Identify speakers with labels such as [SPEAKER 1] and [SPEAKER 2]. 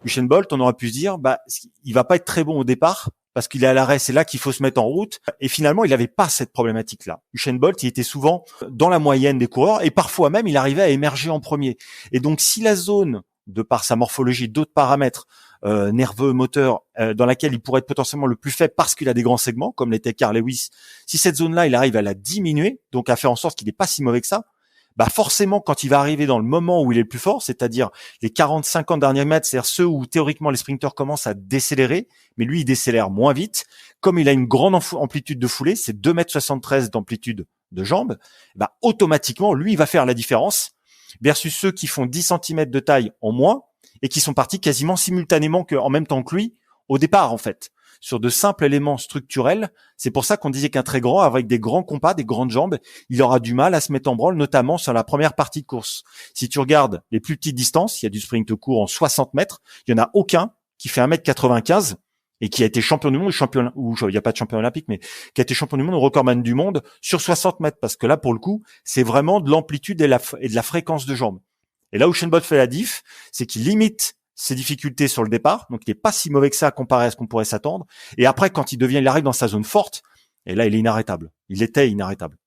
[SPEAKER 1] Usain Bolt, on aurait pu se dire, il va pas être très bon au départ parce qu'il est à l'arrêt, c'est là qu'il faut se mettre en route. Et finalement, il n'avait pas cette problématique-là. Usain Bolt, il était souvent dans la moyenne des coureurs et parfois même, il arrivait à émerger en premier. Et donc, si la zone, de par sa morphologie, d'autres paramètres nerveux, moteurs, dans laquelle il pourrait être potentiellement le plus faible parce qu'il a des grands segments, comme l'était Carl Lewis, si cette zone-là, il arrive à la diminuer, donc à faire en sorte qu'il n'est pas si mauvais que ça, forcément, quand il va arriver dans le moment où il est le plus fort, c'est-à-dire les 40-50 derniers mètres, c'est-à-dire ceux où théoriquement les sprinteurs commencent à décélérer, mais lui, il décélère moins vite. Comme il a une grande amplitude de foulée, c'est 2,73 m d'amplitude de jambes, automatiquement, lui, il va faire la différence versus ceux qui font 10 cm de taille en moins et qui sont partis quasiment simultanément en même temps que lui au départ, en fait. Sur de simples éléments structurels. C'est pour ça qu'on disait qu'un très grand, avec des grands compas, des grandes jambes, il aura du mal à se mettre en branle, notamment sur la première partie de course. Si tu regardes les plus petites distances, il y a du sprint court en 60 mètres, il n'y en a aucun qui fait 1,95 m et qui a été champion du monde, il n'y a pas de champion olympique, mais qui a été champion du monde ou recordman du monde sur 60 mètres. Parce que là, pour le coup, c'est vraiment de l'amplitude et de la fréquence de jambes. Et là où Usain Bolt fait la diff, c'est qu'il limite ses difficultés sur le départ, donc il n'est pas si mauvais que ça comparé à ce qu'on pourrait s'attendre. Et après, quand il arrive dans sa zone forte, et là, il est inarrêtable. Il était inarrêtable.